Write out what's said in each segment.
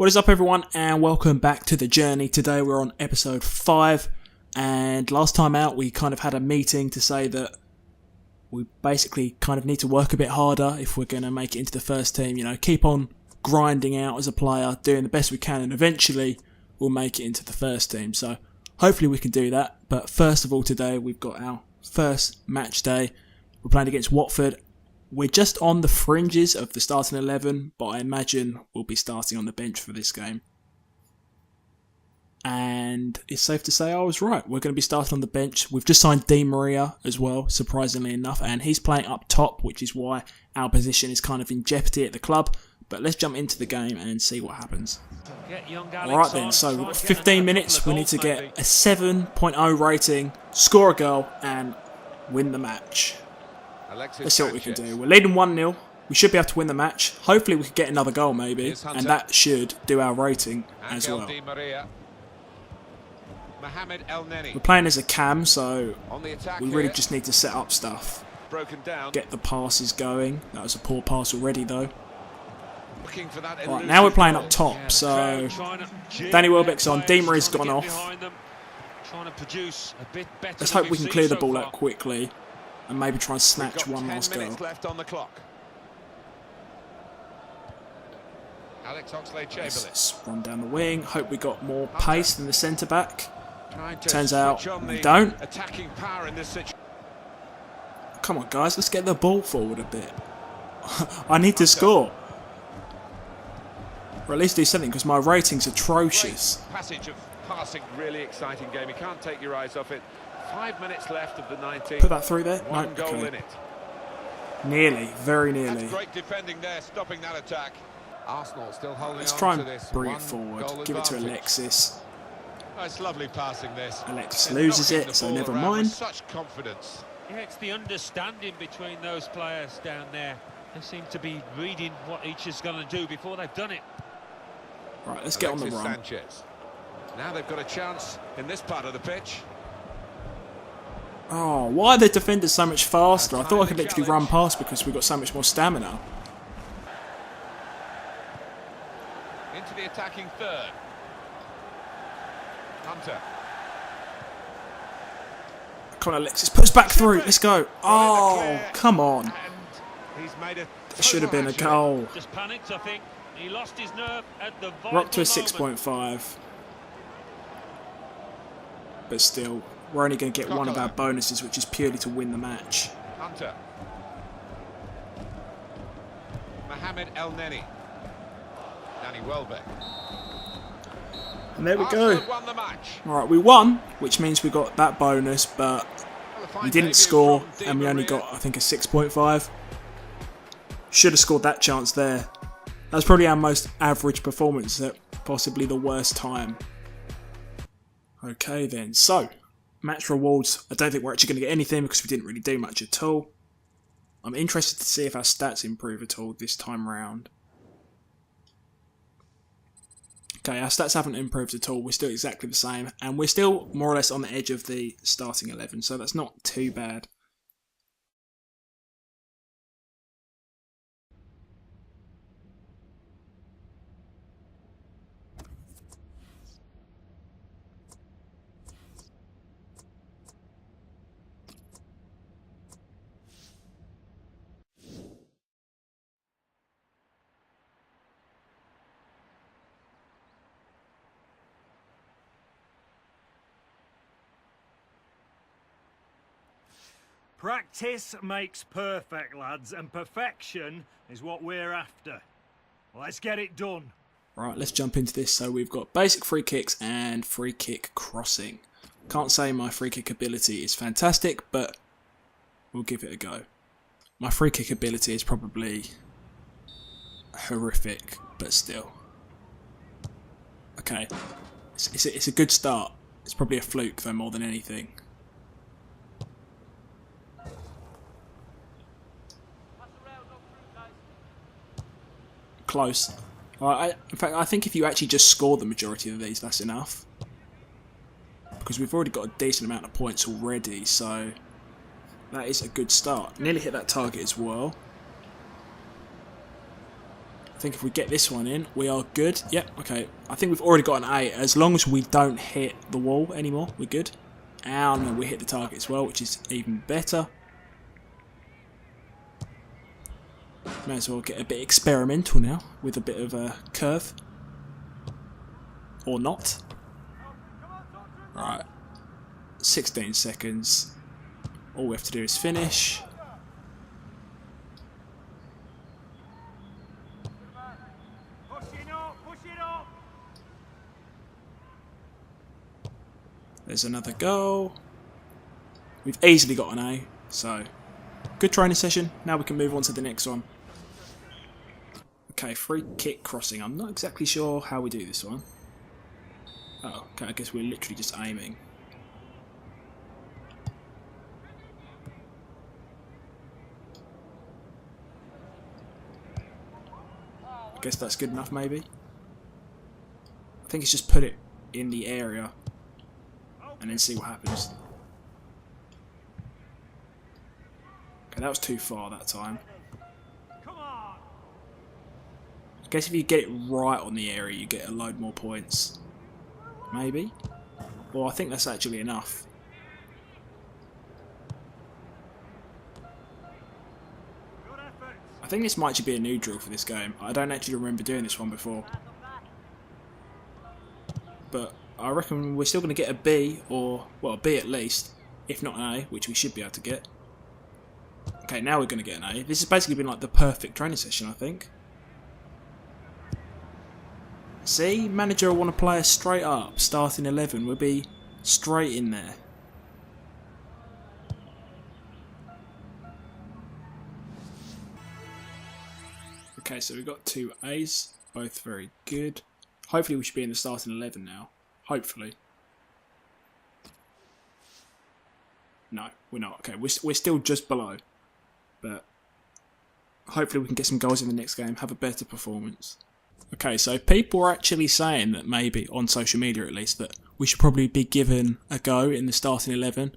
What is up everyone, and welcome back to the journey. Today we're on episode 5, and last time out we kind of had a meeting to say that we basically kind of need to work a bit harder if we're going to make it into the first team. You know, keep on grinding out as a player, doing the best we can, and eventually we'll make it into the first team. So hopefully we can do that. But first of all, today we've got our first match day. We're playing against Watford. We're just on the fringes of the starting 11, but I imagine we'll be starting on the bench for this game. And it's safe to say I was right. We're going to be starting on the bench. We've just signed Di Maria as well, surprisingly enough, and he's playing up top, which is why our position is kind of in jeopardy at the club. But let's jump into the game and see what happens. Alright then, so we've got 15 minutes. We need to get a 7.0 rating, score a goal, and win the match. Let's see what we can do. We're leading 1-0. We should be able to win the match. Hopefully we can get another goal maybe, and that should do our rating as well. We're playing as a cam, so we really just need to set up stuff. Get the passes going. That was a poor pass already though. Right, now we're playing up top, so Danny Welbeck's on, Di Maria's gone off. Let's hope we can clear the ball out quickly and maybe try and snatch one last goal. Let's run down the wing. Hope we got more pace than the centre back. Turns out we don't. Come on guys, let's get the ball forward a bit. I need to score. Or at least do something, because my rating's atrocious. Passage of passing, really exciting game. You can't take your eyes off it. 5 minutes left of the 90. Put that through there? No, One goal okay. in it. Nearly, very nearly. That's great defending there, stopping that attack. Arsenal still holding Let's on try to and this. bring it forward. Give it to Alexis. Oh, it's lovely passing this. Alexis loses it, so never mind. Such confidence. Yeah, it's the understanding between those players down there. They seem to be reading what each is going to do before they've done it. Right, let's get on the run. Sanchez. Now they've got a chance in this part of the pitch. Oh, why are the defenders so much faster? I thought I could literally run past because we've got so much more stamina. Into the attacking third. Hunter. Come on, Alexis, put us back through. Let's go. Oh, come on. That should have been a goal. Just panicked, I think. He lost his nerve at the We're up to a vital 6.5. But still, we're only going to get one of our bonuses, which is purely to win the match. Hunter. Mohamed El Neni. Danny Welbeck. And there we go. Arsenal won the match. Alright, we won, which means we got that bonus, but we didn't score, and we only got, I think, a 6.5. Should have scored that chance there. That was probably our most average performance at possibly the worst time. Okay then, so, match rewards. I don't think we're actually going to get anything because we didn't really do much at all. I'm interested to see if our stats improve at all this time round. Okay, our stats haven't improved at all. We're still exactly the same, and we're still more or less on the edge of the starting 11, so that's not too bad. Practice makes perfect, lads, and perfection is what we're after. Let's get it done. Right, let's jump into this. So we've got basic free kicks and free kick crossing. Can't say my free kick ability is fantastic, but we'll give it a go. My free kick ability is probably horrific, but still. Okay, it's a good start. It's probably a fluke though, more than anything. Close. In fact, I think if you actually just score the majority of these, that's enough. Because we've already got a decent amount of points already, so that is a good start. Nearly hit that target as well. I think if we get this one in, we are good. Yep, okay. I think we've already got an A. As long as we don't hit the wall anymore, we're good. And we hit the target as well, which is even better. May as well get a bit experimental now with a bit of a curve. Or not. Right. 16 seconds. All we have to do is finish. There's another goal. We've easily got an A, so good training session. Now we can move on to the next one. Okay, free kick crossing. I'm not exactly sure how we do this one. Oh, okay, I guess we're literally just aiming. I guess that's good enough, maybe. I think it's just put it in the area and then see what happens. Okay, that was too far that time. I guess if you get it right on the area, you get a load more points. Maybe? Well, I think that's actually enough. I think this might actually be a new drill for this game. I don't actually remember doing this one before. But I reckon we're still going to get a B, or, well, a B at least, if not an A, which we should be able to get. Okay, now we're going to get an A. This has basically been like the perfect training session, I think. See, manager will want to play us straight up, starting 11. We'll be straight in there. Okay, so we've got 2 A's, both very good. Hopefully we should be in the starting 11 now. Hopefully. No, we're not. Okay, we're still just below. But hopefully we can get some goals in the next game, have a better performance. Okay, so people are actually saying that maybe, on social media at least, that we should probably be given a go in the starting 11.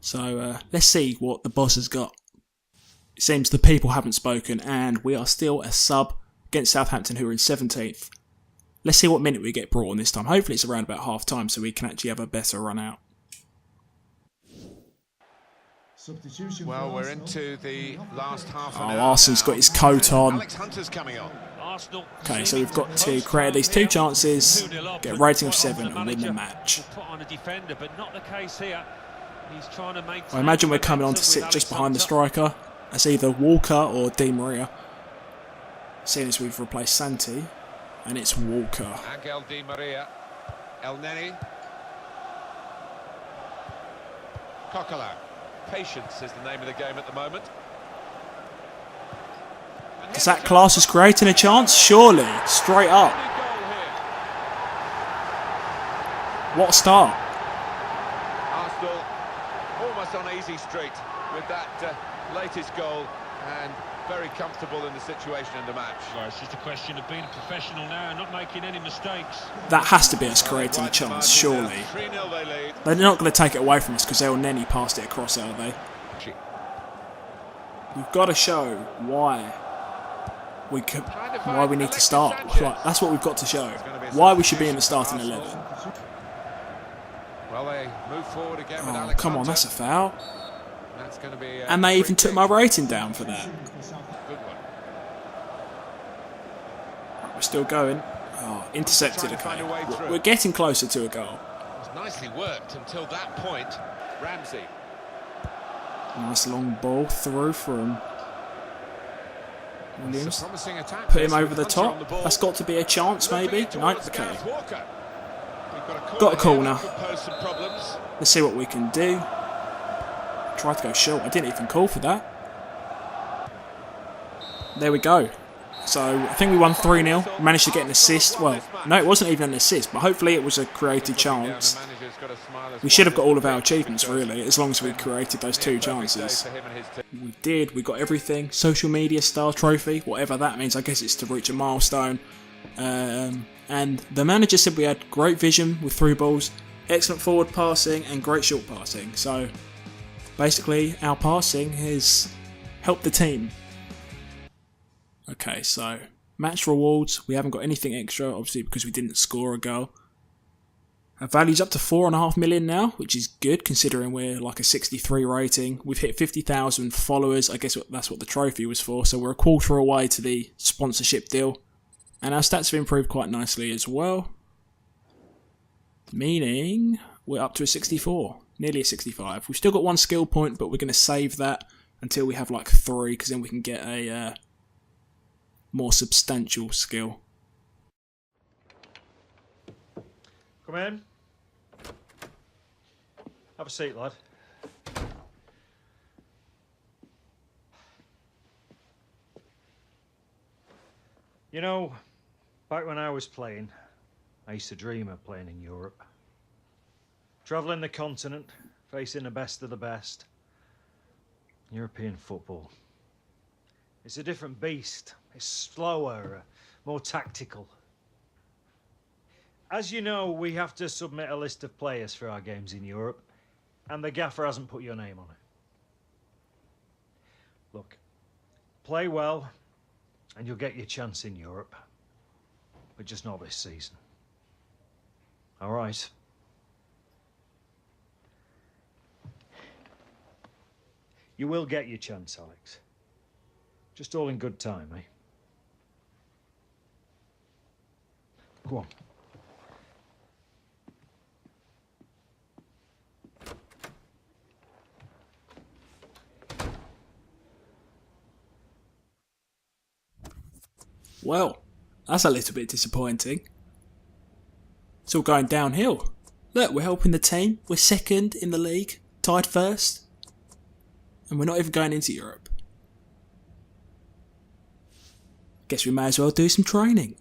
So let's see what the boss has got. It seems the people haven't spoken and we are still a sub against Southampton, who are in 17th. Let's see what minute we get brought on this time. Hopefully it's around about half time so we can actually have a better run out. Well, we're into the last half Oh, an hour Arsenal's now. got his coat on. Alex Hunter's coming on. Okay, so we've got to create these 2 chances, get a rating of 7 and win the match. I imagine we're coming on to sit just behind the striker. That's either Walker or Di Maria. Seeing as we've replaced Santi, and it's Walker. Angel Di Maria, El Neni, Coquelin. Patience is the name of the game at the moment. Is that class is creating a chance? Surely, straight up. What a start. Arsenal almost on easy street with that latest goal, and very comfortable in the situation in the match. Well, it's just a question of being a professional now and not making any mistakes. That has to be us creating a chance, surely. 3-0 they lead. They're not going to take it away from us because El Neni passed it across, are they? We've got to show why we need to start. That's what we've got to show. Why we should be in the starting 11. Well, they move forward again with Oh, Alex come on, Hunter. that's a foul. That's going to be And they even took my rating down for that. Good one. We're still going. Oh, intercepted, okay. We're getting closer to a goal. It was nicely worked until that point. Ramsey. Nice long ball through from Williams. It's a promising attack. Put him With over the Hunter on top. the ball. That's got to be a chance, maybe. Looking No, towards okay. Gareth Walker. We've Got a here corner. that could pose some problems. Let's see what we can do. Tried to go short. I didn't even call for that. There we go. So I think we won 3-0. Managed to get an assist. Well, no, it wasn't even an assist, but hopefully it was a created chance. We should have got all of our achievements, really, as long as we created those 2 chances. We did. We got everything. Social media star trophy, whatever that means. I guess it's to reach a milestone. And the manager said we had great vision with through balls, excellent forward passing, and great short passing. So basically, our passing has helped the team. Okay, so Match rewards, we haven't got anything extra, obviously because we didn't score a goal. Our value's up to 4.5 million now, which is good considering we're like a 63 rating. We've hit 50,000 followers, I guess that's what the trophy was for, so we're a quarter away to the sponsorship deal. And our stats have improved quite nicely as well. Meaning we're up to a 64, nearly a 65. We've still got 1 skill point, but we're going to save that until we have like 3, because then we can get a more substantial skill. Come in. Have a seat, lad. You know, back when I was playing, I used to dream of playing in Europe. Travelling the continent, facing the best of the best. European football. It's a different beast. It's slower, more tactical. As you know, we have to submit a list of players for our games in Europe, and the gaffer hasn't put your name on it. Look, play well, and you'll get your chance in Europe, but just not this season. All right? You will get your chance, Alex. Just all in good time, eh? Go on. Well, that's a little bit disappointing. It's all going downhill. Look, we're helping the team. We're second in the league, tied first. And we're not even going into Europe. Guess we may as well do some training.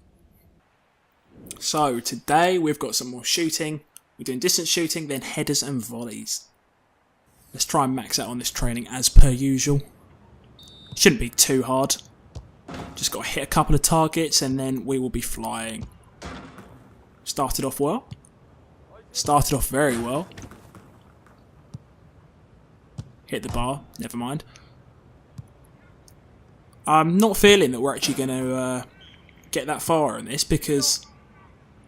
So, today we've got some more shooting. We're doing distance shooting, then headers and volleys. Let's try and max out on this training as per usual. Shouldn't be too hard. Just got to hit a couple of targets and then we will be flying. Started off well. Started off very well. Hit the bar, never mind. I'm not feeling that we're actually going to get that far in this, because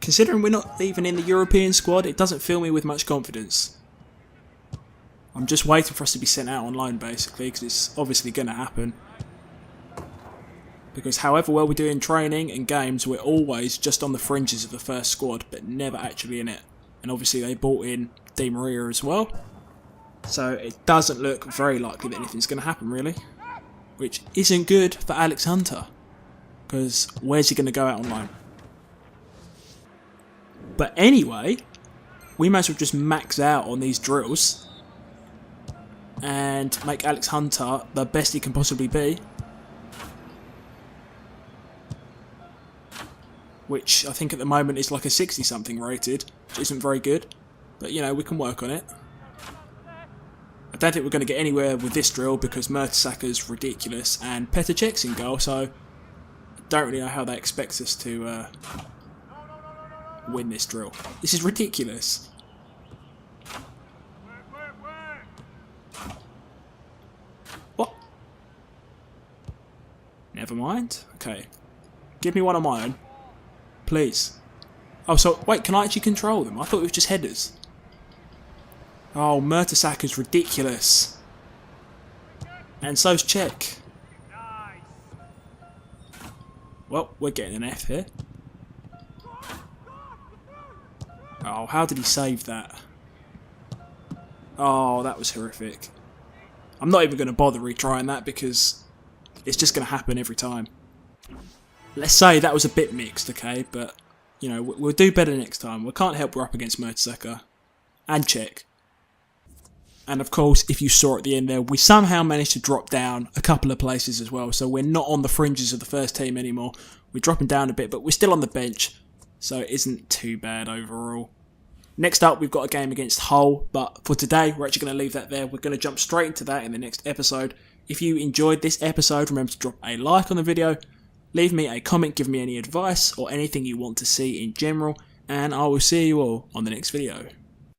considering we're not even in the European squad, it doesn't fill me with much confidence. I'm just waiting for us to be sent out on loan basically, because it's obviously going to happen. Because however well we do in training and games, we're always just on the fringes of the first squad, but never actually in it. And obviously they brought in Di Maria as well. So it doesn't look very likely that anything's going to happen really. Which isn't good for Alex Hunter. Because where's he going to go out on loan? But anyway, we might as well just max out on these drills. And make Alex Hunter the best he can possibly be. Which I think at the moment is like a 60 something rated. Which isn't very good. But you know, we can work on it. I don't think we're going to get anywhere with this drill because Mertesacker's ridiculous and Petr Cech's in goal, so I don't really know how they expect us to win this drill. This is ridiculous. What? Never mind. Okay. Give me one on my own. Please. Oh, so, wait, can I actually control them? I thought it was just headers. Oh, Mertesacker's ridiculous. And so's Cech. Well, we're getting an F here. Oh, how did he save that? Oh, that was horrific. I'm not even going to bother retrying that because it's just going to happen every time. Let's say that was a bit mixed, okay? But, you know, we'll do better next time. We can't help we're up against Mertesacker and Cech. And of course, if you saw at the end there, we somehow managed to drop down a couple of places as well. So we're not on the fringes of the first team anymore. We're dropping down a bit, but we're still on the bench. So it isn't too bad overall. Next up, we've got a game against Hull. But for today, we're actually going to leave that there. We're going to jump straight into that in the next episode. If you enjoyed this episode, remember to drop a like on the video. Leave me a comment, give me any advice or anything you want to see in general. And I will see you all on the next video.